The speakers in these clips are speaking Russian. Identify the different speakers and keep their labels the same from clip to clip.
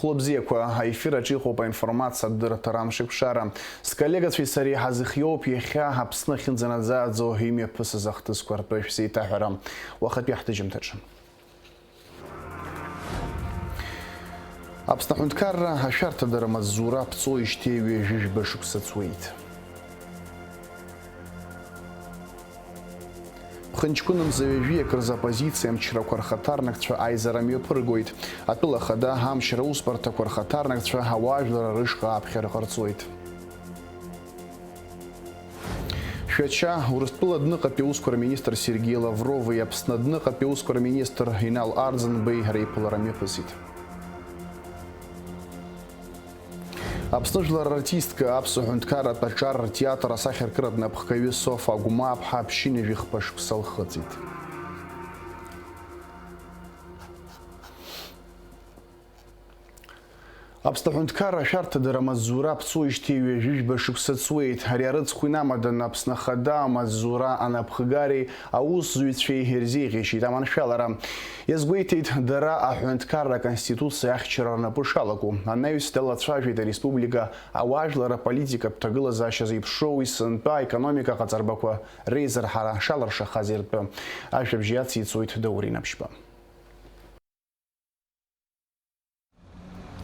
Speaker 1: Хлопзеква, эфира чихопа информация дыртарам шикшара. С коллегой сари хазихьоп ехя хапсна хинзанадзадзо химия пысызахты сквартош сейтахарам. Вахат яхтыжим таджим. Абстахунткарра хашарта дарамаззура пцо иштеви жиж башук сацуит. Ханчкуном завяжи с оппозициям вчера квархатарных чва айзарами прыгует. Отпила хода хамшира успорта квархатарных чва хаважлара рыжка абхер харцует. Швеча урыстпыла дныка пеускор министр Сергей Лавров и обсна дныка пеускор министр Инал Арзенбей рейпыларами пысит. Обснажила артистка Абсухунткара Пачар театра Сахар Краб на Пхкависов Агума Абхабщине Вихпаш Салхацит. Абстахунткара шарта дарамаззура пцо иштеви жиж башук сацуит. Хариарыц хуйнамадан абснахада маззура анабхгари аус зуитшей герзегиши таманшалара. Язгуитит дара ахунткара конституция ахчара напышалаку. Аннаю стала цважита республика аважлара политика птагыла заща заипшоу и сынпа экономика кацарбаква рейзер хара шаларша хазирпа. Ашебжиаци цуит дауринапшпа.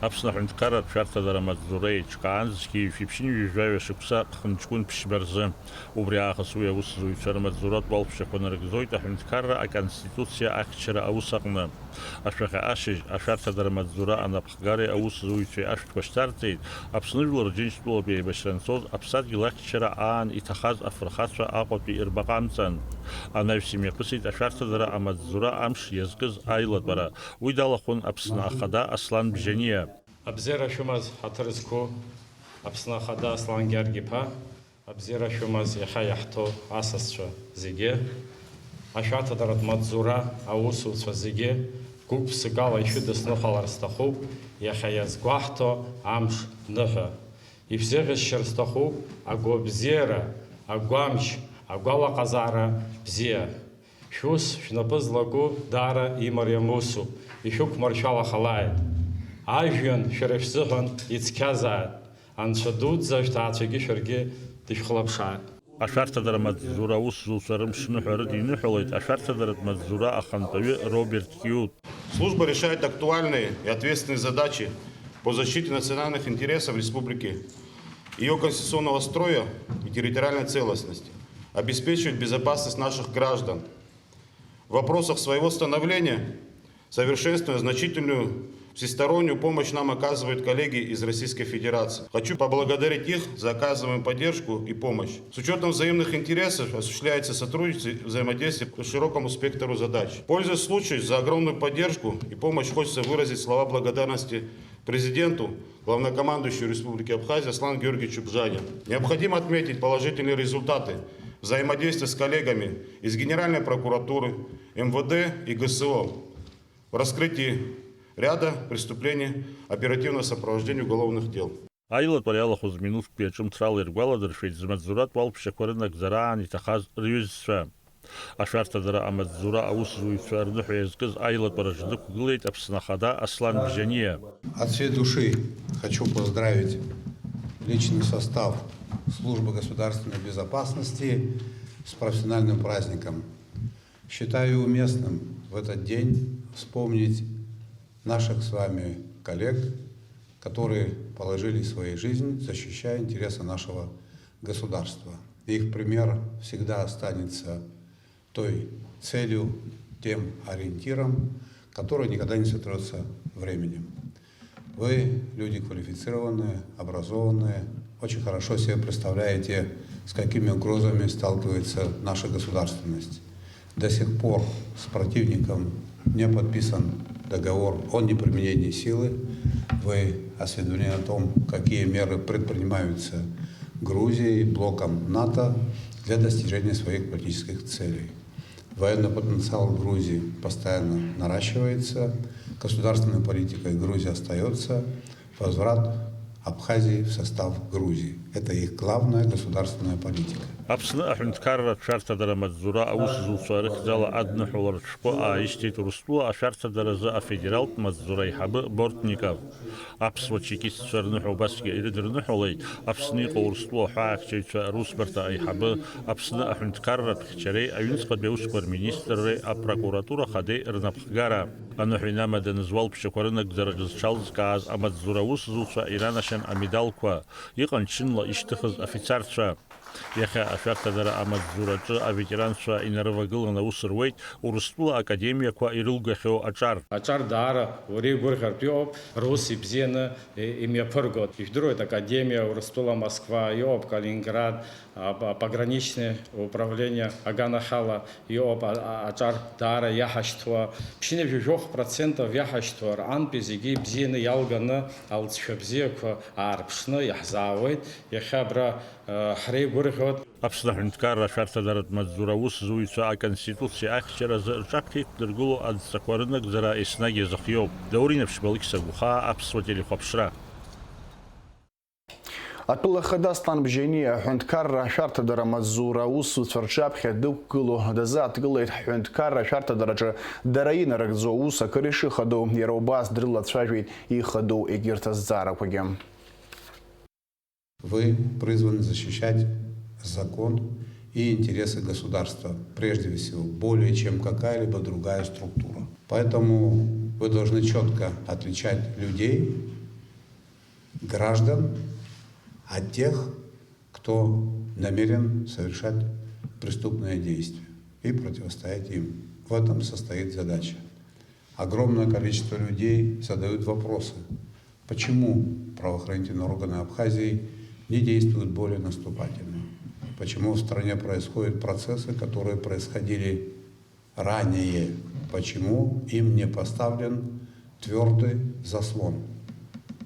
Speaker 2: Абснахунткара шарта дарамаззурей чкаанзки фипшини вижвая шипса ханчкун пшберзе убряха суя усзуй чармаззурат балпшахун ргзойта хунткара а конституция ахчара аусагна ашаха ашиш ашарта дарамаззура анапхгари аусзуй че ашкваштартей абснужлар джинштул бешрансоз абсад гилахчара ан итахаз афрхатша акоти ирбaqamцан анавсими псит ашарта дара амаззура амш язгыз айлат бара уйдалахун абснахада аслан бжения
Speaker 3: Абзера шумаз хатырызку, абснахада аслан гергипа, абзера шумаз яхаяхто асасча зиге, ашата дарат мадзура аусуцва зиге, гуп сигала еще деснухаларстаху, яхаязгвахто амш ныха. И всех шерстаху, агобзера, агвамш, агвала казара бзия. Шус шнапызлагу дара и марьямусу, и шук маршала халает. Ажьон шерефзыхан ицказаат, аншадут заштаатшаги шерги дишхлапшаат.
Speaker 2: Ашарта дарамаззура усзусарым шнухарыд инухолойт, ашарта дарамаззура ахантави Роберт Кьют.
Speaker 4: Служба решает актуальные и ответственные задачи по защите национальных интересов республики, ее конституционного строя и территориальной целостности, обеспечивает безопасность наших граждан. В вопросах своего становления, совершенствуя значительную всестороннюю помощь нам оказывают коллеги из Российской Федерации. Хочу поблагодарить их за оказываемую поддержку и помощь. С учетом взаимных интересов осуществляется сотрудничество и взаимодействие по широкому спектру задач. Пользуясь случаем, за огромную поддержку и помощь хочется выразить слова благодарности президенту, главнокомандующему Республики Абхазия Аслану Георгиевичу Бжане. Необходимо отметить положительные результаты взаимодействия с коллегами из Генеральной прокуратуры, МВД и ГСО в раскрытии ряда преступлений оперативного сопровождения уголовных дел.
Speaker 2: Айлат валяла хузминут печем тралер гваладер швейцмаззурат валпшакварынак зарани тахаз рюзша. Ашарта дара амаззура аусзуй фернух язгыз айлат бараждык гылейт абснахада Аслан Бжания.
Speaker 5: От всей души хочу поздравить личный состав Службы государственной безопасности с профессиональным праздником. Считаю уместным в этот день вспомнить наших с вами коллег, которые положили свои жизни, защищая интересы нашего государства. Их пример всегда останется той целью, тем ориентиром, который никогда не сотрется временем. Вы люди квалифицированные, образованные, очень хорошо себе представляете, с какими угрозами сталкивается наша государственность. До сих пор с противником не подписан договор о неприменении силы. Вы осведомлены о том, какие меры предпринимаются Грузией, блоком НАТО для достижения своих политических целей. Военный потенциал Грузии постоянно наращивается, государственной политикой Грузии остается возврат Абхазии в состав Грузии. Это их главная государственная политика.
Speaker 2: Абсна ахунткара шарта дарамаззура аусзусарых зала адна хуларчко аистит рустула ашарта дараза федерал маззурай хабы бортников. Аԥсуа чекистцәа рныҳәа убасгьы ирыдырныҳәалеит Аԥсны иҟоу Урыстәыла ҳәаахьчаҩцәа русбарҭа аиҳабы, Аԥсны аҳәынҭқарратә хьчареи, аҩныҵҟатәи аусқәа рминистрреи, апрокуратура хадеи рнапхгара. Аныҳәа инамаданы зуалԥшьақәа рынагӡараҿы зҽалзкааз амаҵзура аусзуҩцәа иранашьан амедалқәа, иҟан ҽынла ишьҭыхыз афицарцәа. Иахьа ашәарҭадара амаҵзураҿы аветеранцәа инарывагыланы аус руеит Урыстәыла академиақәа ирылгахьоу аҿар.
Speaker 3: Аҿар даара уреигәырӷьартә иоуп, рус ибзианы имҩаԥыргоит. Ижәдыруеит академиа Урыстәыла Москва иоуп, Калининград, пограничное управление аганахала иоуп, аҿар даара иаҳашьҭуа. 75% иаҳашьҭуа рҟантәи зегьы ибзианы иалганы алҵшәа бзиақәа аарԥшны иаҳзаауеит. Иахьа абра ҳреигәырӷьоит.
Speaker 2: Аԥсны аҳәынҭқарра ашәарҭадаратә маҵзура аусзуҩцәа аконституциа ахьчаразы рҿаԥхьа иқәдыргыло адҵақәа рынагӡара еснагь иазыхиоуп. Даурин Аԥшьбалықь Сагәхаа, Аԥсуа телехәаԥшра.
Speaker 1: Атәыла хада Асланбжьани аҳәынҭқарра ашәарҭадара амаҵзура аусзуҩцәа рҿаԥхьа дықәгыло дазааҭгылеит ҳҳәынҭқарра ашәарҭадараҿы дара инарыгӡо аус акыр ишихадоу, иара убас дрылацәажәеит ихадоу егьырҭ азҵаарақәагьы.
Speaker 5: Вы призваны защищать закон и интересы государства, прежде всего, более чем какая-либо другая структура. Поэтому вы должны четко отличать людей, граждан, от тех, кто намерен совершать преступные действия, и противостоять им. В этом состоит задача. Огромное количество людей задают вопросы, почему правоохранительные органы Абхазии не действуют более наступательно, почему в стране происходят процессы, которые происходили ранее, почему им не поставлен твердый заслон.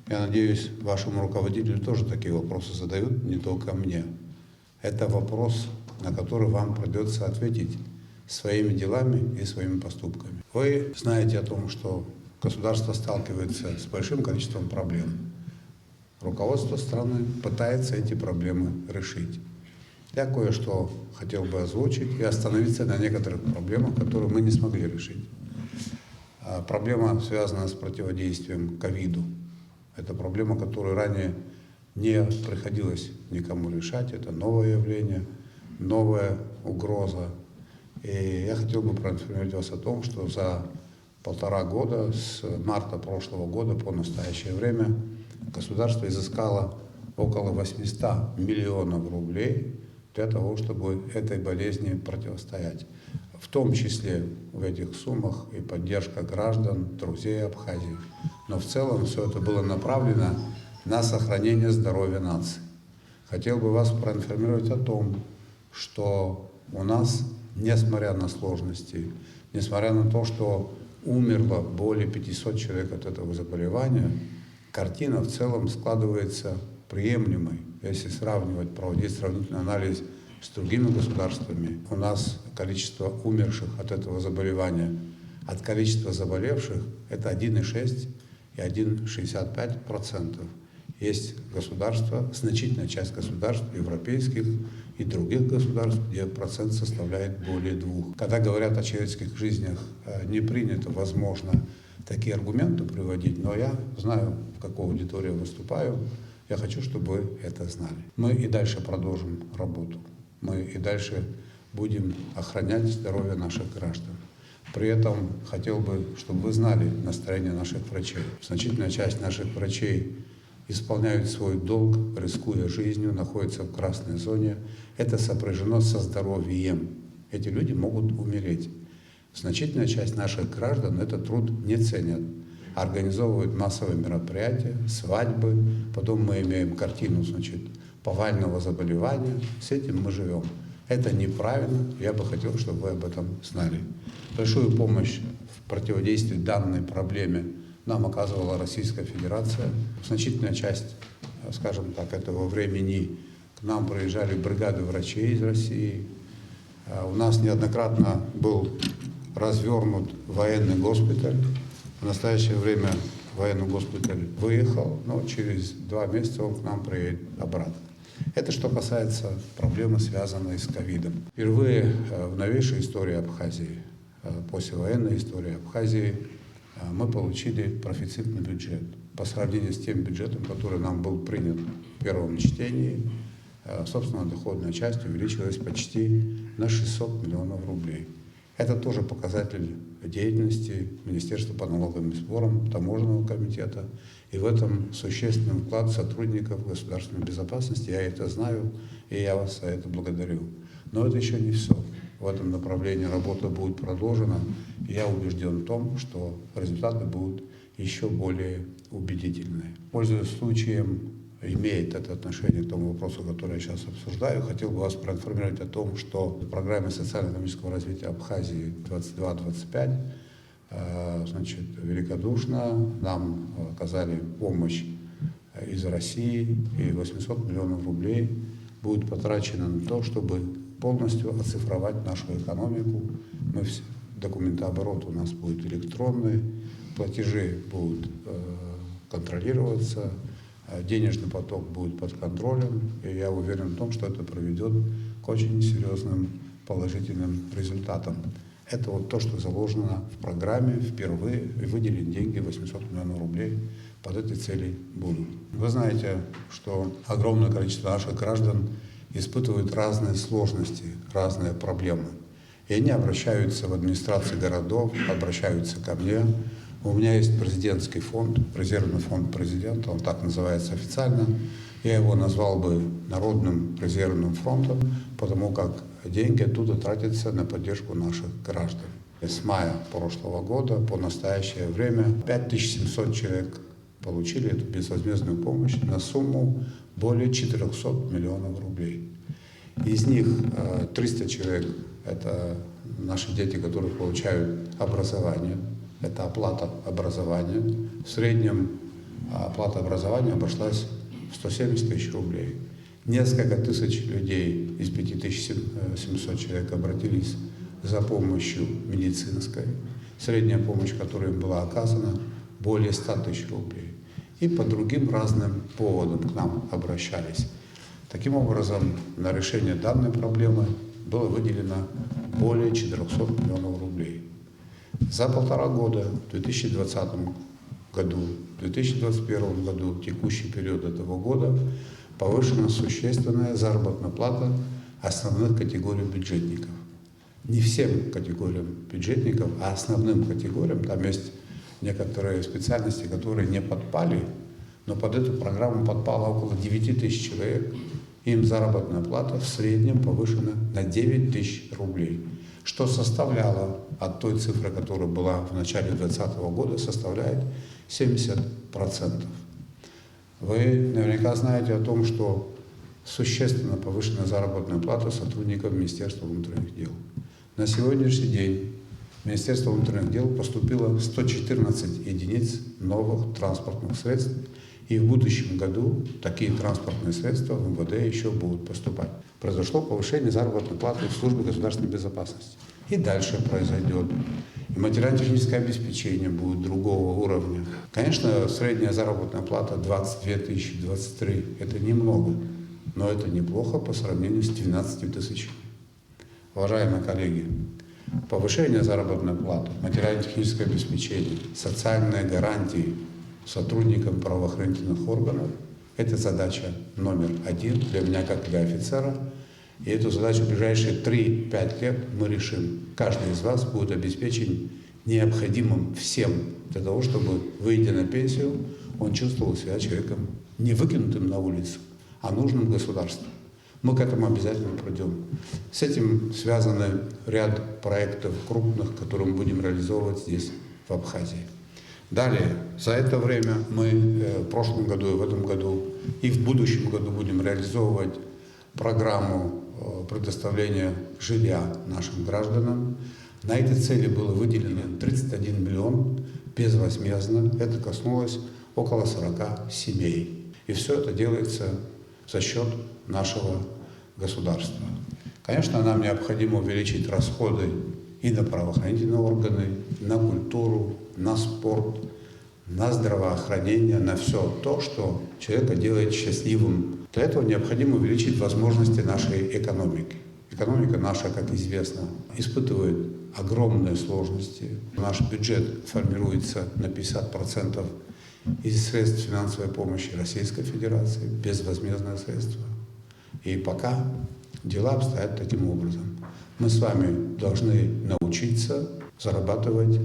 Speaker 5: Я надеюсь, вашему руководителю тоже такие вопросы задают, не только мне. Это вопрос, на который вам придется ответить своими делами и своими поступками. Вы знаете о том, что государство сталкивается с большим количеством проблем. Руководство страны пытается эти проблемы решить. Я кое-что хотел бы озвучить и остановиться на некоторых проблемах, которые мы не смогли решить. Проблема связана с противодействием ковиду. Это проблема, которую ранее не приходилось никому решать. Это новое явление, новая угроза. И я хотел бы проинформировать вас о том, что за 1,5 года, с марта прошлого года по настоящее время, государство изыскало около 800 миллионов рублей для того, чтобы этой болезни противостоять. В том числе в этих суммах и поддержка граждан, друзей Абхазии. Но в целом все это было направлено на сохранение здоровья нации. Хотел бы вас проинформировать о том, что у нас, несмотря на сложности, несмотря на то, что умерло более 500 человек от этого заболевания, картина в целом складывается приемлемой. Если сравнивать, проводить сравнительный анализ с другими государствами, у нас количество умерших от этого заболевания от количества заболевших это 1,6 и 1,65%. Есть государства, значительная часть государств европейских и других государств, где процент составляет более 2. Когда говорят о человеческих жизнях, не принято, возможно, такие аргументы приводить, но я знаю, в какой аудитории выступаю. Я хочу, чтобы вы это знали. Мы и дальше продолжим работу. Мы и дальше будем охранять здоровье наших граждан. При этом хотел бы, чтобы вы знали настроение наших врачей. Значительная часть наших врачей исполняют свой долг, рискуя жизнью, находятся в красной зоне. Это сопряжено со здоровьем. Эти люди могут умереть. Значительная часть наших граждан этот труд не ценят. Организовывают массовые мероприятия, свадьбы. Потом мы имеем картину, повального заболевания. С этим мы живем. Это неправильно. Я бы хотел, чтобы вы об этом знали. Большую помощь в противодействии данной проблеме нам оказывала Российская Федерация. Значительная часть, скажем так, этого времени к нам приезжали бригады врачей из России. У нас неоднократно был развернут военный госпиталь. В настоящее время военный госпиталь выехал, но через 2 месяца он к нам приедет обратно. Это что касается проблемы, связанной с ковидом. Впервые в новейшей истории Абхазии, послевоенной истории Абхазии, мы получили профицитный бюджет. по сравнению с тем бюджетом, который нам был принят в первом чтении. Собственно, доходная часть увеличилась почти на 600 миллионов рублей. Это тоже показатель деятельности Министерства по налоговым сборам, Таможенного комитета. И в этом существенный вклад сотрудников государственной безопасности. Я это знаю, и я вас за это благодарю. Но это еще не все. В этом направлении работа будет продолжена. И я убежден в том, что результаты будут еще более убедительные. Пользуясь случаем, имеет это отношение к тому вопросу, который я сейчас обсуждаю, хотел бы вас проинформировать о том, что в программе социально-экономического развития Абхазии 22-25 великодушно нам оказали помощь из России, и 800 миллионов рублей будет потрачено на то, чтобы полностью оцифровать нашу экономику. Документооборот у нас будет электронный, платежи будут контролироваться, денежный поток будет под контролем, и я уверен в том, что это приведет к очень серьезным положительным результатам. Это вот то, что заложено в программе, впервые выделены деньги, 800 миллионов рублей под эти цели будут. Вы знаете, что огромное количество наших граждан испытывают разные сложности, разные проблемы. И они обращаются в администрации городов, обращаются ко мне. У меня есть президентский фонд, резервный фонд президента, он так называется официально. Я его назвал бы Народным резервным фондом, потому как деньги оттуда тратятся на поддержку наших граждан. С мая прошлого года по настоящее время 5700 человек получили эту безвозмездную помощь на сумму более 400 миллионов рублей. Из них 300 человек – это наши дети, которые получают образование. Это оплата образования. В среднем оплата образования обошлась в 170 тысяч рублей. Несколько тысяч людей из 5700 человек обратились за помощью медицинской. Средняя помощь, которая им была оказана, более 100 тысяч рублей. И по другим разным поводам к нам обращались. Таким образом, на решение данной проблемы было выделено более 400 миллионов рублей. За 1,5 года, в 2020 году, в 2021 году, текущий период этого года, повышена существенная заработная плата основных категорий бюджетников. Не всем категориям бюджетников, а основным категориям. Там есть некоторые специальности, которые не подпали, но под эту программу подпало около 9 тысяч человек. Им заработная плата в среднем повышена на 9 тысяч рублей, что составляло от той цифры, которая была в начале 2020 года, составляет 70%. Вы наверняка знаете о том, что существенно повышена заработная плата сотрудников Министерства внутренних дел. На сегодняшний день в Министерство внутренних дел поступило 114 единиц новых транспортных средств, и в будущем году такие транспортные средства в МВД еще будут поступать. Произошло повышение заработной платы в службе государственной безопасности. И дальше произойдет. И материально-техническое обеспечение будет другого уровня. Конечно, средняя заработная плата 22 тысячи, 23 – это немного, но это неплохо по сравнению с 12 тысячами. Уважаемые коллеги, повышение заработной платы, материально-техническое обеспечение, социальные гарантии сотрудникам правоохранительных органов – это задача номер один для меня, как для офицера. И эту задачу в ближайшие 3-5 лет мы решим. Каждый из вас будет обеспечен необходимым всем для того, чтобы, выйдя на пенсию, он чувствовал себя человеком не выкинутым на улицу, а нужным государству. Мы к этому обязательно придем. С этим связаны ряд проектов крупных, которые мы будем реализовывать здесь, в Абхазии. Далее, за это время мы в прошлом году и в этом году и в будущем году будем реализовывать программу предоставления жилья нашим гражданам. На эти цели было выделено 31 миллион безвозмездно. Это коснулось около 40 семей. И все это делается за счет нашего государства. Конечно, нам необходимо увеличить расходы и на правоохранительные органы, на культуру, на спорт, на здравоохранение, на все то, что человека делает счастливым. Для этого необходимо увеличить возможности нашей экономики. Экономика наша, как известно, испытывает огромные сложности. Наш бюджет формируется на 50% из средств финансовой помощи Российской Федерации, безвозмездные средства. И пока дела обстоят таким образом. Мы с вами должны научиться зарабатывать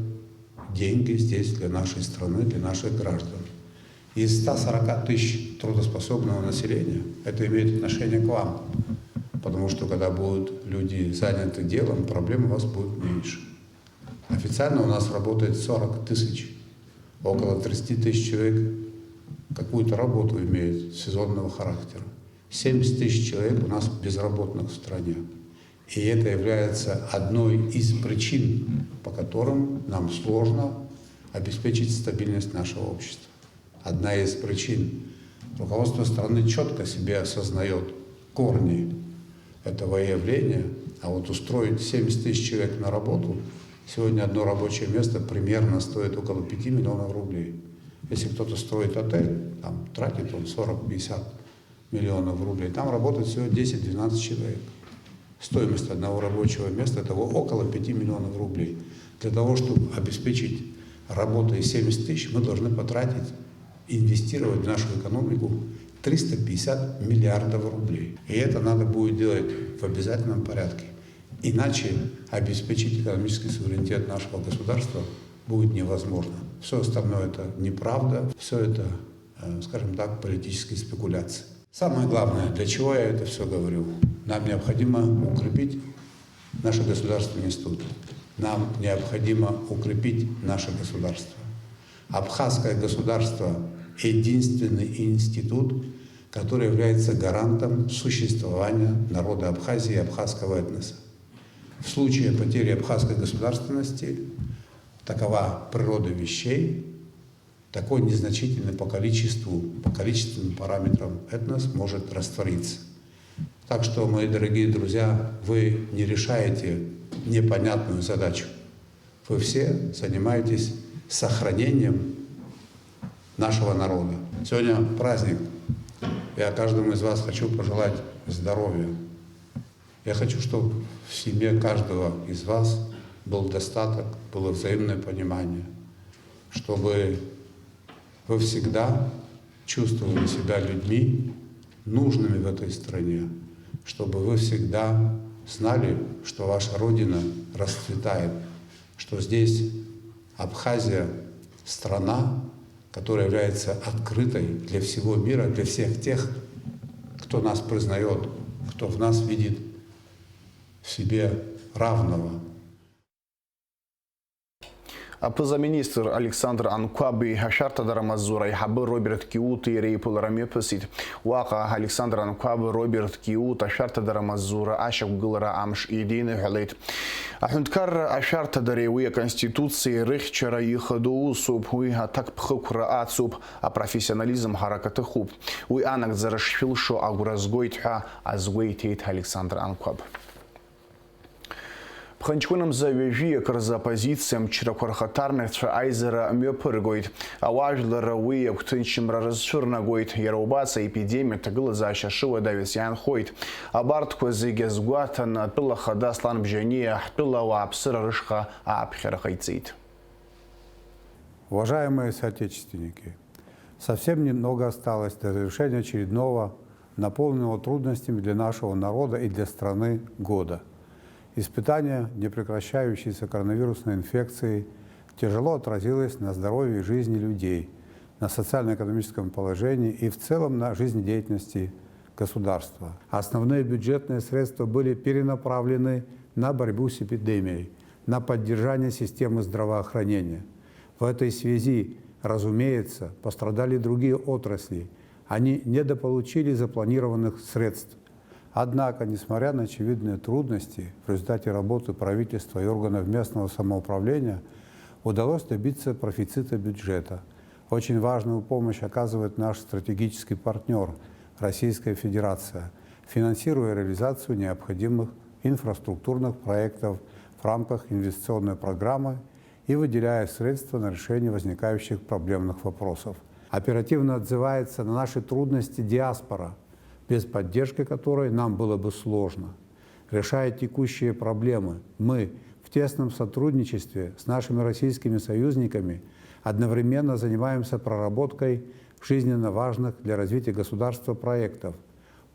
Speaker 5: деньги здесь для нашей страны, для наших граждан. Из 140 тысяч трудоспособного населения это имеет отношение к вам. Потому что когда будут люди заняты делом, проблем у вас будет меньше. Официально у нас работает 40 тысяч. Около 30 тысяч человек какую-то работу имеют сезонного характера. 70 тысяч человек у нас безработных в стране. И это является одной из причин, по которым нам сложно обеспечить стабильность нашего общества. Одна из причин. Руководство страны четко себе осознает корни этого явления, а вот устроить 70 тысяч человек на работу, сегодня одно рабочее место примерно стоит около 5 миллионов рублей. Если кто-то строит отель, там тратит он 40-50 миллионов рублей, там работает всего 10-12 человек. Стоимость одного рабочего места – это около 5 миллионов рублей. Для того, чтобы обеспечить работой 70 тысяч, мы должны потратить, инвестировать в нашу экономику 350 миллиардов рублей. И это надо будет делать в обязательном порядке. Иначе обеспечить экономический суверенитет нашего государства будет невозможно. Все остальное – это неправда, все это, скажем так, политические спекуляции. Самое главное, для чего я это все говорю? Нам необходимо укрепить наши государственные институты. Нам необходимо укрепить наше государство. Абхазское государство – единственный институт, который является гарантом существования народа Абхазии и абхазского этноса. В случае потери абхазской государственности, такова природа вещей, такой незначительный по количественным параметрам этнос может раствориться. Так что, мои дорогие друзья, вы не решаете непонятную задачу. Вы все занимаетесь сохранением нашего народа. Сегодня праздник. Я каждому из вас хочу пожелать здоровья. Я хочу, чтобы в семье каждого из вас был достаток, было взаимное понимание, чтобы вы всегда чувствовали себя людьми, нужными в этой стране, чтобы вы всегда знали, что ваша Родина расцветает, что здесь Абхазия – страна, которая является открытой для всего мира, для всех тех, кто нас признает, кто в нас видит в себе равного.
Speaker 1: Премьер-министр Александр Анкуаби Хашарта Дарамазура и Хабы Роберт Киут и Рейпул Рамепасит. Уака Александр Анкуаби Роберт Киут Хашарта Дарамазура Ашак Гулара Амш Идины Халит. Ахунткар Хашарта Даревуя Конституции Рихчара Ихаду Суб Уиха так пхукра Ацуб, а профессионализм Хараката Хуб. Уи Анак Зарашфил Шо Агуразгойтха Азгойтейт Александр Анкуаб. Пханчкуном завяжи за оппозициям чираквархатарных айзера мёпыргойт, а важлера уия ктынчим разширнагойт, яраубаца эпидемия тагыла за шашива дависян хойт, а бартку зигезгуатан пила хада слан бжания, пила вапсыра рышха апхерахайцит.
Speaker 5: Уважаемые соотечественники, совсем немного осталось до завершения очередного, наполненного трудностями для нашего народа и для страны года. Испытание непрекращающейся коронавирусной инфекцией тяжело отразилось на здоровье и жизни людей, на социально-экономическом положении и в целом на жизнедеятельности государства. Основные бюджетные средства были перенаправлены на борьбу с эпидемией, на поддержание системы здравоохранения. В этой связи, разумеется, пострадали другие отрасли. Они недополучили запланированных средств. Однако, несмотря на очевидные трудности, в результате работы правительства и органов местного самоуправления удалось добиться профицита бюджета. Очень важную помощь оказывает наш стратегический партнер Российская Федерация, финансируя реализацию необходимых инфраструктурных проектов в рамках инвестиционной программы и выделяя средства на решение возникающих проблемных вопросов. Оперативно отзывается на наши трудности диаспора, без поддержки которой нам было бы сложно. Решая текущие проблемы, мы в тесном сотрудничестве с нашими российскими союзниками Одновременно занимаемся проработкой жизненно важных для развития государства проектов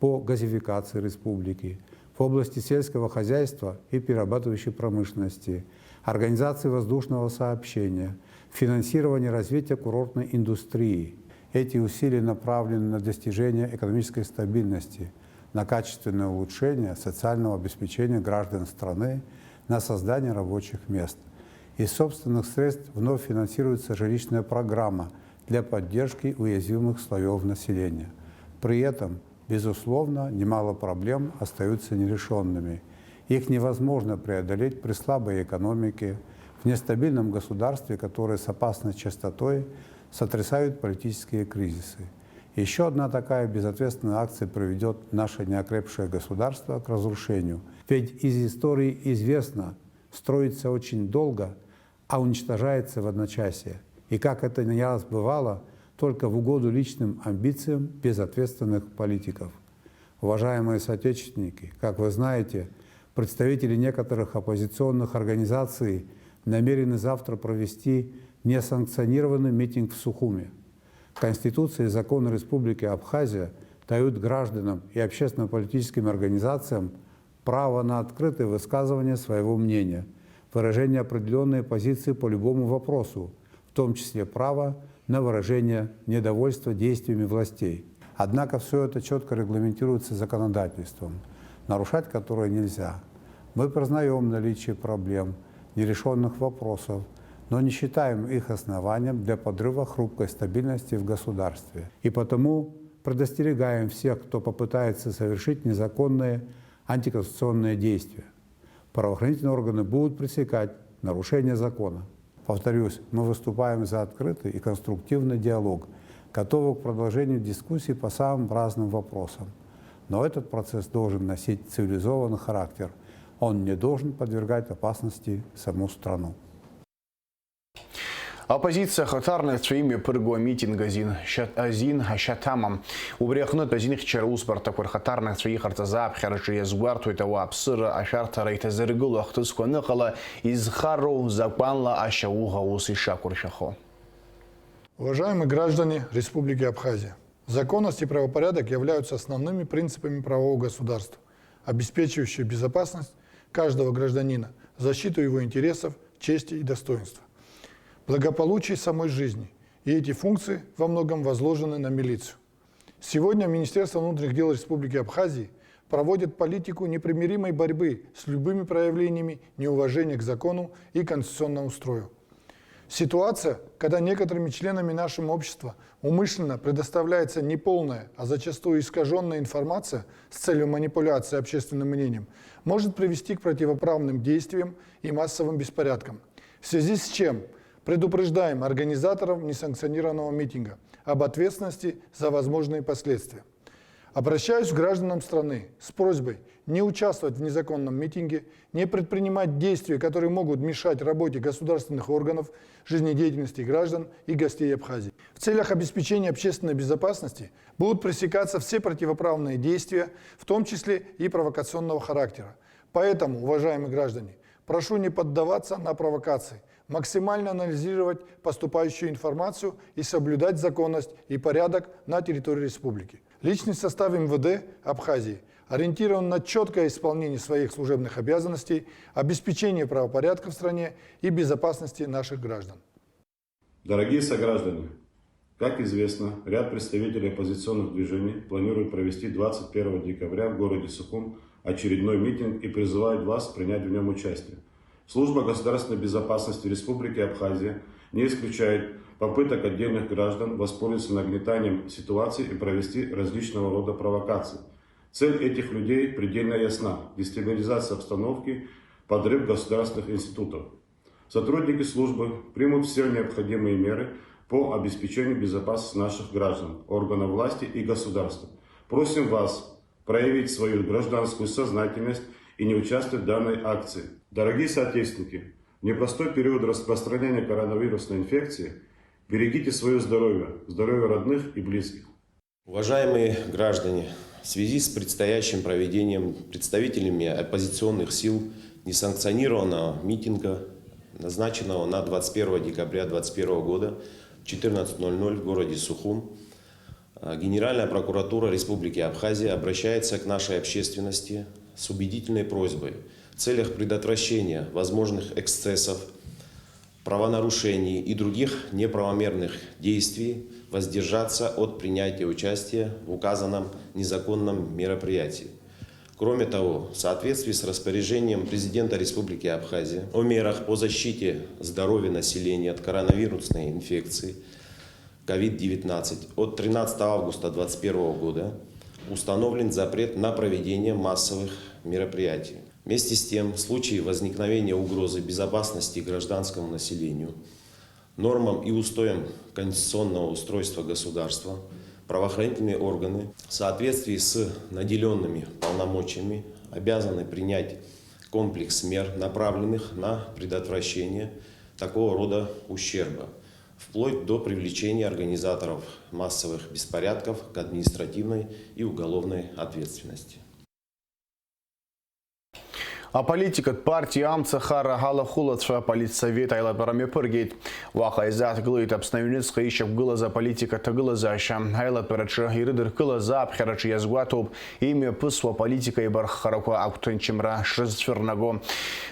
Speaker 5: по газификации республики, в области сельского хозяйства и перерабатывающей промышленности, организации воздушного сообщения, финансирования развития курортной индустрии. Эти усилия направлены на достижение экономической стабильности, на качественное улучшение социального обеспечения граждан страны, на создание рабочих мест. Из собственных средств вновь финансируется жилищная программа для поддержки уязвимых слоев населения. При этом, безусловно, немало проблем остаются нерешенными. Их невозможно преодолеть при слабой экономике, в нестабильном государстве, которое с опасной частотой сотрясают политические кризисы. Еще одна такая безответственная акция приведет наше неокрепшее государство к разрушению. Ведь из истории известно, строится очень долго, а уничтожается в одночасье. И как это не раз бывало, только в угоду личным амбициям безответственных политиков. Уважаемые соотечественники, как вы знаете, представители некоторых оппозиционных организаций намерены завтра провести несанкционированный митинг в Сухуме. Конституция и законы Республики Абхазия дают гражданам и общественно-политическим организациям право на открытое высказывание своего мнения, выражение определенной позиции по любому вопросу, в том числе право на выражение недовольства действиями властей. Однако все это четко регламентируется законодательством, нарушать которое нельзя. Мы признаем наличие проблем, нерешенных вопросов, но не считаем их основанием для подрыва хрупкой стабильности в государстве. И потому предостерегаем всех, кто попытается совершить незаконные антиконституционные действия. Правоохранительные органы будут пресекать нарушение закона. Повторюсь, мы выступаем за открытый и конструктивный диалог, готовы к продолжению дискуссий по самым разным вопросам. Но этот процесс должен носить цивилизованный характер. Он не должен подвергать опасности саму страну.
Speaker 1: Оппозиция хатарная своими пыргуа митинг азин хашатамам. Убрехнут азин хчарус бартакур хатарная своих артазаб харчи язгварту это вапсыра ашарта рейта зергулу ахтуску ныкала из хару заканла ашауга усы шакуршахо.
Speaker 6: Уважаемые граждане Республики Абхазия, законность и правопорядок являются основными принципами правового государства, обеспечивающие безопасность каждого гражданина, защиту его интересов, чести и достоинства, благополучие самой жизни. И эти функции во многом возложены на милицию. Сегодня Министерство внутренних дел Республики Абхазия проводит политику непримиримой борьбы с любыми проявлениями неуважения к закону и конституционному строю. Ситуация, когда некоторыми членами нашего общества умышленно предоставляется неполная, а зачастую искаженная информация с целью манипуляции общественным мнением, может привести к противоправным действиям и массовым беспорядкам. В связи с чем предупреждаем организаторов несанкционированного митинга об ответственности за возможные последствия. Обращаюсь к гражданам страны с просьбой не участвовать в незаконном митинге, не предпринимать действия, которые могут мешать работе государственных органов, жизнедеятельности граждан и гостей Абхазии. В целях обеспечения общественной безопасности будут пресекаться все противоправные действия, в том числе и провокационного характера. Поэтому, уважаемые граждане, прошу не поддаваться на провокации, максимально анализировать поступающую информацию и соблюдать законность и порядок на территории республики. Личный состав МВД Абхазии ориентирован на четкое исполнение своих служебных обязанностей, обеспечение правопорядка в стране и безопасности наших граждан.
Speaker 4: Дорогие сограждане, как известно, ряд представителей оппозиционных движений планируют провести 21 декабря в городе Сухум очередной митинг и призывают вас принять в нем участие. Служба государственной безопасности Республики Абхазия не исключает попыток отдельных граждан воспользоваться нагнетанием ситуации и провести различного рода провокации. Цель этих людей предельно ясна – дестабилизация обстановки, подрыв государственных институтов. Сотрудники службы примут все необходимые меры по обеспечению безопасности наших граждан, органов власти и государства. Просим вас проявить свою гражданскую сознательность и не участвовать в данной акции. Дорогие соотечественники, в непростой период распространения коронавирусной инфекции берегите свое здоровье, здоровье родных и близких.
Speaker 7: Уважаемые граждане, в связи с предстоящим проведением представителями оппозиционных сил несанкционированного митинга назначенного на 21 декабря 2021 года в 14:00 в городе Сухум, Генеральная прокуратура Республики Абхазия обращается к нашей общественности с убедительной просьбой в целях предотвращения возможных эксцессов, правонарушений и других неправомерных действий воздержаться от принятия участия в указанном незаконном мероприятии. Кроме того, в соответствии с распоряжением президента Республики Абхазия о мерах по защите здоровья населения от коронавирусной инфекции COVID-19 от 13 августа 2021 года установлен запрет на проведение массовых мероприятий. Вместе с тем, в случае возникновения угрозы безопасности гражданскому населению, нормам и устоям конституционного устройства государства, правоохранительные органы в соответствии с наделенными полномочиями обязаны принять комплекс мер, направленных на предотвращение такого рода ущерба, вплоть до привлечения организаторов массовых беспорядков к административной и уголовной ответственности.
Speaker 1: А политика партии Амцахара Гала Хулацва политсовет Айла Парамепургейт. Ваха изат глыт обстановниц хаищев гылаза политика тагылазаща. Айла Парача иридыр кылаза абхерачи язгуатуб. Имя пысва политика и бархараку актунчимра шрызфернаго.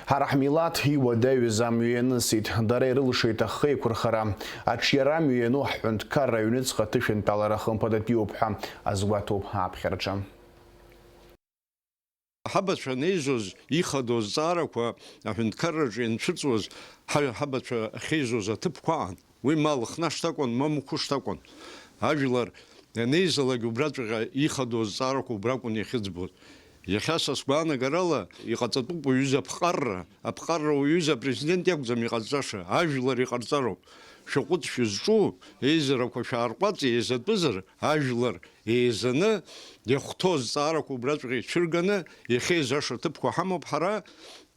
Speaker 1: Харахмилат и водаю замюенысит. Дарей рылшейта хэй курхара. Ачьера мюену хюнд карра юниц хатышин таларахым подапиубха. Азгуатуб абхерача.
Speaker 8: Ҳабацәа неизоз ихадоз ҵаарақәа аҳәынҭқарраҿы ианцәыҵуаз ҳабацәа ахьеизоз аҭыԥқәа аан. Уи ма лыхнашҭ акәын, ма мқәышҭ акәын. Ажәлар ианеизалак убраҵәҟьа ихадоз ҵаарақәа убра акәын иахьыӡбоз. Иахьа са сгәаанагарала иҟаҵатәуп уаҩыза аԥҟарра. Аԥҟарра уаҩыза апрезидент иакәӡам иҟазҵаша, ажәлар иҟарҵароуп. Шәаҟәыҵ шәызҿу еизарақәа шәаарҟәаҵ еизатәызар, ажәлар еизаны иахәҭоз ҵаарақәа убраҵәҟьа ицәырганы иахьеизаша ҭыԥқәа ҳамоуп ҳара,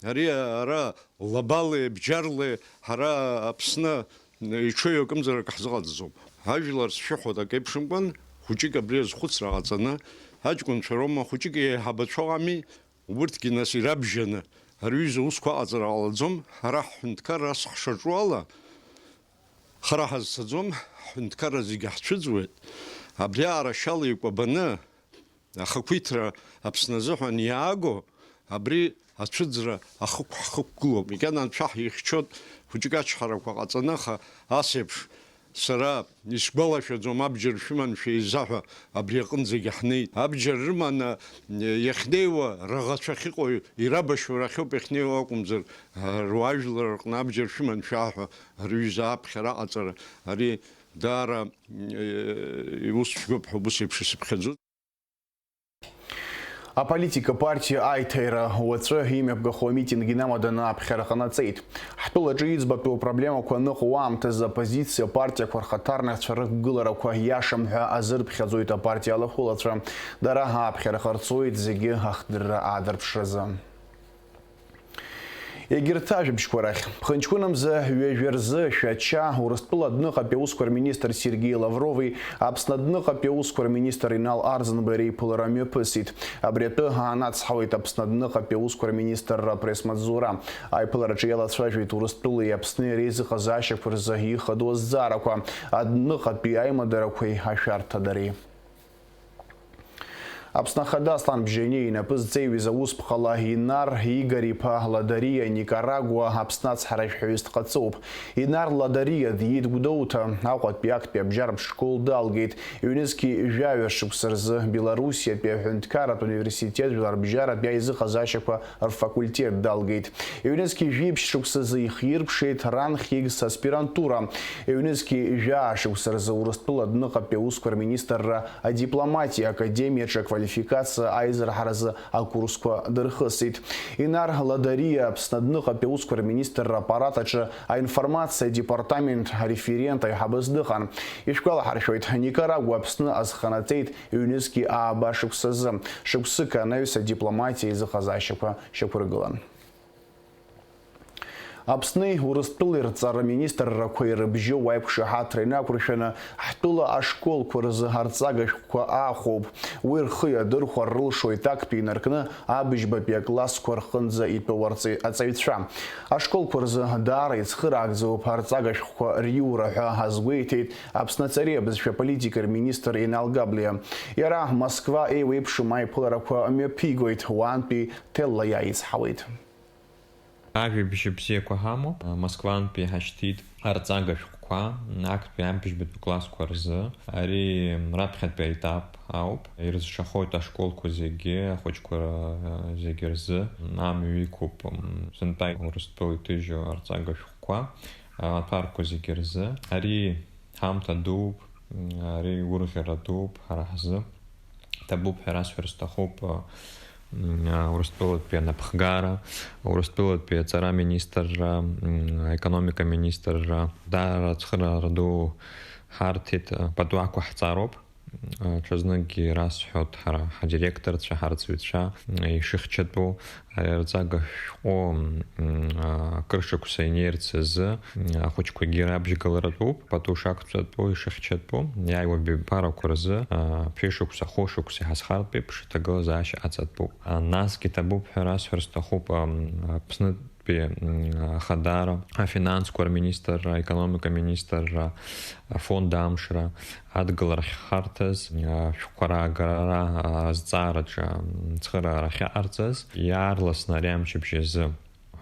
Speaker 8: ари ара лабали, бџьарли, ҳара Аԥсны иҽеиу акымзарак ҳзыҟаҵаӡом. Ажәлар сшәыҳәоит ак еиԥшымкәан, хәыҷык абри азхәыцра ҟаҵаны, аҷкәынцәа роума, хәыҷык еиҳабацәоу ами, урҭгьы нас ирабжьаны арҩыза усқәа аҟаҵара ҟалаӡом, ҳара ҳҳәынҭқарра ас ҳшаҿу ала хара ҳазцаӡом, ҳҳәынҭқарра зегьы ҳцәыӡуеит. Абри арашьала икәабаны ахақәиҭра Аԥсны азыҳәан иааго, абри ацәыӡра ахықә ҳхықәгылоуп. Егьан анцәа ҳихьчоит хәыҷык ачҳарақәа ҟаҵаны, аха ас еиԥш сара исгәалашәаӡом абџьар шәыман шәеизаҳәа абри аҟынӡагьы ҳнеит. Абџьар рыманы иахьнеиуа раӷацәа ахьыҟоу ирабашьуа рахьоуп иахьнеиуа акәымзар, руажәлар рҟны абџьар шәыман шәааҳәа рҩыза аԥхьара аҟаҵара, ари даара иус шәгоуп ҳәа убас еиԥш исыԥхьаӡоит.
Speaker 1: А политика партии Айтейра уацэ имя бгахо митинги намадана абхераханацейт. Хтула джиизбату проблема куаныхуам тез оппозиция партия квархатарных царых гылараква яшам азыр бхязуита партия алахулацра дарага абхерахарцуит зиги ахдырра адарбшраза. Егертаж бшкварах. Пханчкунамза юежверзы шача урыстпыла дныха пеусквар министр Сергей Лавровый, абсна дныха пеусквар министр Инал Арзенбери пылараме пысит. Абреты гаанат схавит абсна дныха пеусквар министр пресс-мадзура. Айпыларачаяла сважвит урыстпылы и абсны рейзы хазащев рзаги хадоз зараква. Адныха пиайма дараквей ашартадари. Апснахада слан бжени на пызцеви за успхала Инар Игорь Ладария Никарагуа апснац харашхюист қацуп. Инар Ладария дьид гудоута ауқат пиак пиабжарб школ далгейт. Юнески жавершук сырзы Белоруссия пиахюнткарат университет Беларбжара пиайзы хазащаква факультет далгейт. Юнески жипшук сырзы ихирбшейт ранхигс аспирантура. Юнески жашук сырзы урыстпыла дныха пиусквар министр дипломатии Академия квалификация Айзер Хараза Акурсква Дырхысит. Инар Ладария Пснадныха пеусквар министр аппарата информация департамент референта Хабыздыхан. Ишквала харшойт Никарагуа Псны Азханатейт Юнески Абашуксазы. Шуксыка нависа дипломатии из Хазащепа Шепургылан. Апсны Урыстәылеи рҵара министррақәа ирыбжьоу аиқәшаҳаҭра инақәыршәаны ҳтәыла ашколқәа рзы ҳарҵага шәҟәқәа аахәоуп. Уи рхы иадырхәа рылшоит актәи инаркны абыжьбатәи аклассқәа рхынӡа итәоу аҵаҩцәа. Ашколқәа рзы даара ицхыраагӡоуп ҳарҵага шәҟәқәа риура ҳәа азгәеиҭеит Аԥсны аҵари абызшәа политикатә министр Инал Габлиа. Иара Москва еиуеиԥшым аиԥыларақәа мҩаԥигоит. Уаантәи Телла иаицҳауеит.
Speaker 9: Ажәабжьы бзиақәа ҳамоуп. Москвантәи ҳашьҭит арҵага шәҟәқәа актәи абыжьбатәи классқәа рзы. Ари раԥхьатәи аетап ауп. Ирызшахоит ашколқәа зегьы, ахәыҷқәа зегьы рзы. Амҩа иқәуп сынтәа Урыстәыла иҭыжьу арҵага шәҟәқәа аҭәарқәа зегьы рзы. Ари ҳамҭа дууп, ари гәырӷьара дууп ҳара ҳзы. Ҭабуп ҳәа расҳәар сҭахуп Урыстәылатәи анапхгара, Урыстәылатәи аҵара министрра, аекономика министрра, даара ацхыраара ду ҳарҭеит. Патуақәа ҳҵароуп. Ҽазныкгьы расҳәот ҳара ҳадиректорцәа, ҳарҵаҩцәа ишыхьчатәу арҵага шәҟәы кыршықәса инеирц азы ахәыҷқәагьы рабжьгаларатәуп, пату шақәҵатәу ишыхьчатәу иааиуа баҩԥарақәа рзы ԥшьышықәса, хәышықәса иҳазхартә еиԥш иҭагылазаашьа аҵатәуп. Насгьы ҭабуп ҳәа расҳәар сҭахуп Аԥснытәи ахадара, афинансқәа рминистрра, аекономика министрра, афонд амшра адгылара ахьхарҭаз, шәҟәқәа раагарара азҵаараҿы цхыраара ахьаҟарҵаз иаарласны ари амчыбжь азы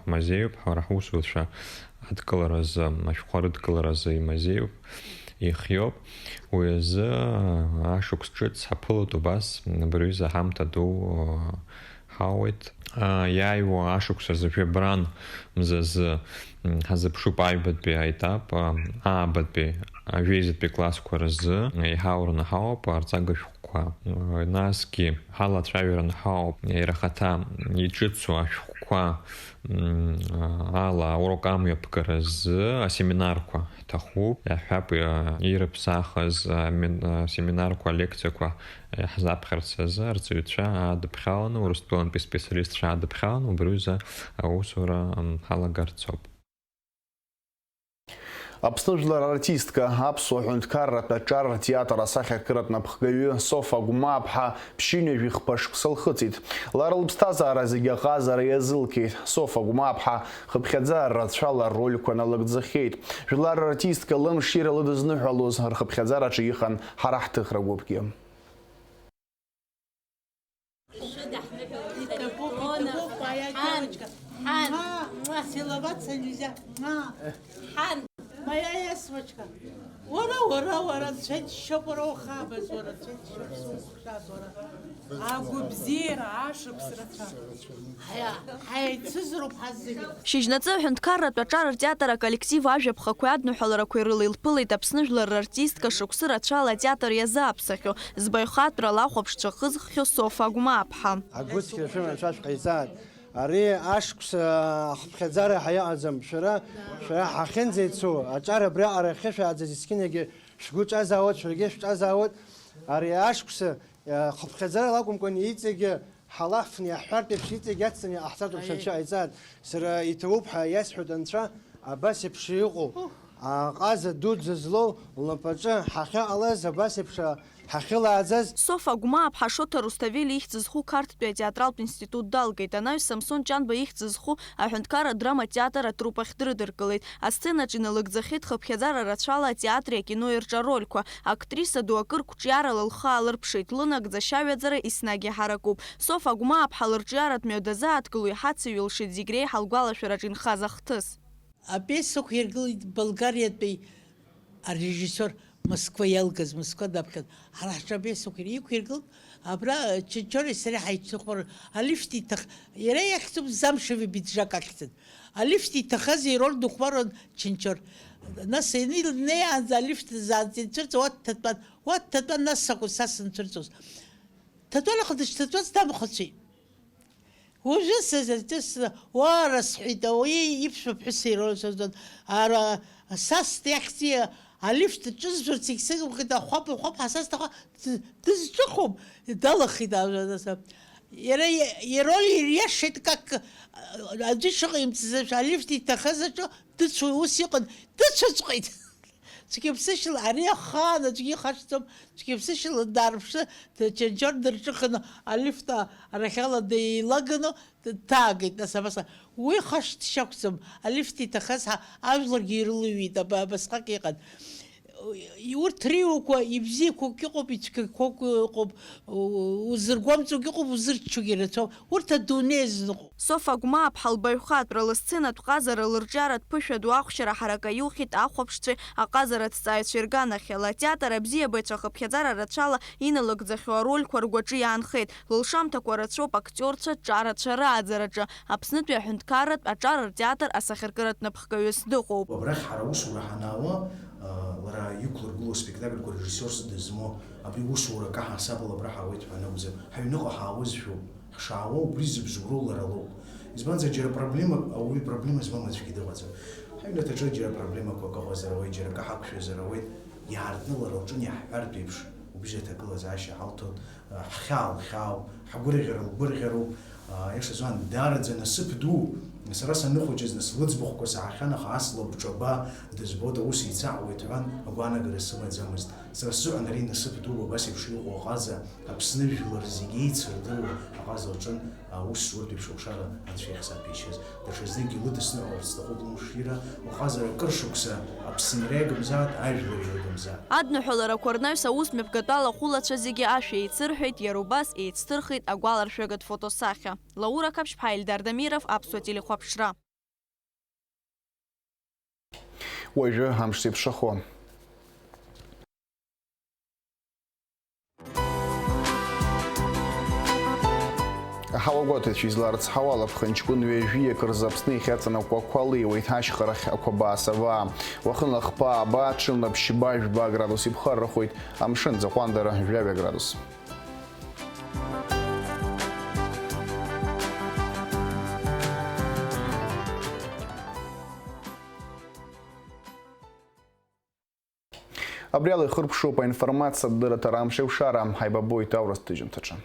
Speaker 9: ҳмазеиуп, ҳара ҳусуцәа адкыларазы, ашәҟәқәа рыдкыларазы имазеиуп, ихиоуп. Уи азы ашықәс ҿыц ҳаԥылоит убас абри аҩыза ҳамҭа ду ҳауеит. Иааиуа ашықәс азы февраль мзазы ҳазыԥшуп аҩбатәи аетап, аабатәи ажәеизатәи классқәа рзы иҳаураны ҳауп арҵага шәҟәқәа. Насгьы ҳалацәажәараны ҳауп ирахаҭа иҿыцу ашәҟәқәа ала аурок амҩаԥга рзы асеминарқәа ҭахуп. Иаҳҳәап ирыԥсахыз асеминарқәа, алекциақәа ҳзаԥхьарц азы арҵаҩцәа аадыԥхьаланы, Урыстәылантәи специалистцәа аадыԥхьаланы убри азы аусура ҳалагарц ауп.
Speaker 1: Аԥсны жәлар артистка, аԥсуа ҳәынҭқарратә аҿар театр асахьаркыратә напхгаҩы Софа Гәмааԥҳа ԥшьынҩажәи хԥа-шықәса лхыҵит. Лара лыԥсҭазаара зегьы аҟазара иазылкит. Софа Гәмааԥҳа хыԥхьаӡара рацәала рольқәа налагӡахьеит. Жәлар артистка лымш ира лыдызныҳәалоз рхыԥхьаӡараҿы иҟан ҳара ҳҭыхра гәыԥгьы.
Speaker 10: Моя ясвочка. Уара, цвет шопора ухабаз, уара, цвет шопора ухабаз, агәыбзиара, ашықәсрацәа. Ҳаицызроуп ҳаззегьы.
Speaker 11: Шьыжьнаҵы ҳәынҭқарратә аҿар ртеатр аколлектив ажәаԥхақәеи адныҳәаларақәеи рыла илԥылеит Аԥсны жәлар рартистка шықәсы рацәала атеатр иазааԥсахьоу, збаҩхатәра лахәаԥшцәа хызххьоу Софа Гәмааԥҳа.
Speaker 12: Агәыцқьа шәымацәашә ҟаиҵааит. Ари ашықәса ахыԥхьаӡара ҳаиаҟаӡам. Шәара ҳахьынӡаицу аҿар абри аҟара ахьышәааӡаз есқьынагьы шәгәы ҿазаауеит, шәаргьы шәҿазаауеит. Ари ашықәса хыԥхьаӡара лакәымкәан иҵегьы ҳалафны иаҳҳәартә еиԥш иҵегьы иацҵаны иҟаҳҵартә еиԥш анцәа ҟаиҵааит. Сара иҭоуп ҳәа иасҳәоит анцәа абас еиԥш иҟоу. Аҟаза дуӡӡа злоу лнапаҿы ҳахьаҟалаз абас еиԥш ҳахьылааӡаз.
Speaker 11: Софа Гәмааԥҳа Шоҭа Русҭавели ихьӡ зху Қарҭтәи атеатралтә институт далгеит. Анаҩс Самсон Ҷанба ихьӡ зху аҳәынҭқарратә драма театр атрупахь дрыдыркылеит. Асценаҿы иналагӡахьеит хыԥхьаӡара рацәала атеатри акино ирҿарольқәа. Актриса ду акыр қәҿиарала лхы аалырԥшит. Лынагӡашьа ҩаӡара еснагь иҳаракуп. Софа Гәмааԥҳа лырҿиаратә мҩа дазааҭгыло иҳацыҩ илшит зегь реиҳа лгәалашәараҿы инхаз ахҭыс.
Speaker 10: Апиеса ықәиргылеит Болгариатәи арежиссер Москва иалгаз, Москва даԥхьан. Ҳара ҳҿы апиеса иқәиргылт. Абра Чынчореи сареи ҳаицныҟәар алифт иара иахьӡуп замшеви биджак ахьӡын. Алифт иҭахаз ироль дыхәмаруан Чынчор. Нас инеиаанӡа алифт зааҵицәырҵуа уа дҭатәан, нас сакәыз са сынцәырҵуаз. Ҭатәалаҟа дышҭатәаз дамхацәеит. Уажәы уара сҳәеит, иԥшәма ԥҳәыса ироль саздон. Сас иахьӡи алифт ҿызжәырц егьсыгымхеит, ахәаԥ ҳасасҭаха дызҿыхом. Далахеит. يرشد كك أديش قيم تزوج عرفتي تخزج تسوي وسيقن تسويت تجيب سشل عليه خانة تجي خشتم تجيب سشل الدارفش تجور درجخنا عرفت رخالة دي لجنو تاجت ناس بس ويخشت شخصم عرفتي تخزها أجلر جيرلوي ده بس حقيقة يورتريوكو يبزيكو كيقوب يتكوكو وزرقومتو كيقوب وزرتشو جيرتو ورتدونيز
Speaker 11: Софа гума бҳалбаҩхатә рыласценатә ҟазара лырҿиаратә ԥышәа ду ахәшьара ҳарак аиухьеит ахәаԥшцәеи аҟазаратә ҭҵааҩцәеи рганахьала. Атеатр абзиабаҩцәа хыԥхьаӡара рацәала иналагӡахьоу арольқәа ргәаҿы иаанхеит. Лылшамҭақәа рацәоуп актиорцәа ҿарацәа рааӡараҿы. Аԥснытәи аҳәынҭқарратә аҿар ртеатр асахьаркыратә напхгаҩыс дыҟоуп.
Speaker 13: Абрахь ҳара усура ҳанаауа лара иқәлыргылоу спектакльқәа режиссиорс дызмо абри усурак аҳасабала абра ҳаауеит ҳәа анакәзар ҳаҩныҟа ҳаауазшәоуп. Ҳшаауа убри зыбзоуроу лара лоуп. Избанзар џьара проблема ауаҩы проблема змам аӡәгьы дыҟаӡам. Ҳаҩнаҭаҿы џьара проблемақәак ыҟазар ауеит, џьара акы ҳақәшәазар ауеит, иаартны лара лҿы иаҳҳәартә еиԥш убжьы аҭагылазаашьа ҳалҭон, ҳхьаа лхьаау, ҳгәырӷьара лгәырӷьароуп. Ишазуан даараӡа насыԥ ду. Сара саныхәыҷыз нас лыӡбахәқәа саҳахьан, аха ас лабҿаба дызбода ус еицаҳауеит ҳәан агәаанагара сымаӡамызт. Сара сзыҳәан ари насыԥ дук абас еиԥш иҟоу аҟаза Аԥсны жәлар зегьы еицырдыруа аҟаза лҿын ус урҭ еиԥш аҟәшара анцәа иахьсаԥишьыз. Даҽазныкгьы лыдысныҳәаларц сҭахуп лымшира, уҟазара акыр шықәса Аԥсынра иагымзаат, ажәлар ирыгымзаат.
Speaker 11: Адныҳәаларақәа рнаҩс аусмҩаԥгатәы алахәылацәа зегьы ашәа еицырҳәеит, иара убас еицҭырхит агәаларшәагатә фотосахьа. Лаура Каԥшьԥҳа, Ельдар Дамиров, Аԥсуа телехәаԥшра.
Speaker 1: Уажәы амш зеиԥшрахо. Аҳауагәаҭаҩцәа изларыцҳауа ԥхынҷкәын ҩажәиак рзы Аԥсны ихьаҵын ақәақәа леиуеит ашьхарахь ақәабаа саба. Уахынла хԥаа абаа, ҽынла ԥшьба жәба градус иԥхаррахоит, амшын ӡаҟәандара 7 градус. Абри ала ихырԥшуп аинформациа дырата рамшеушара, ҳаибабоит аурыс тыжьымҭаҿы.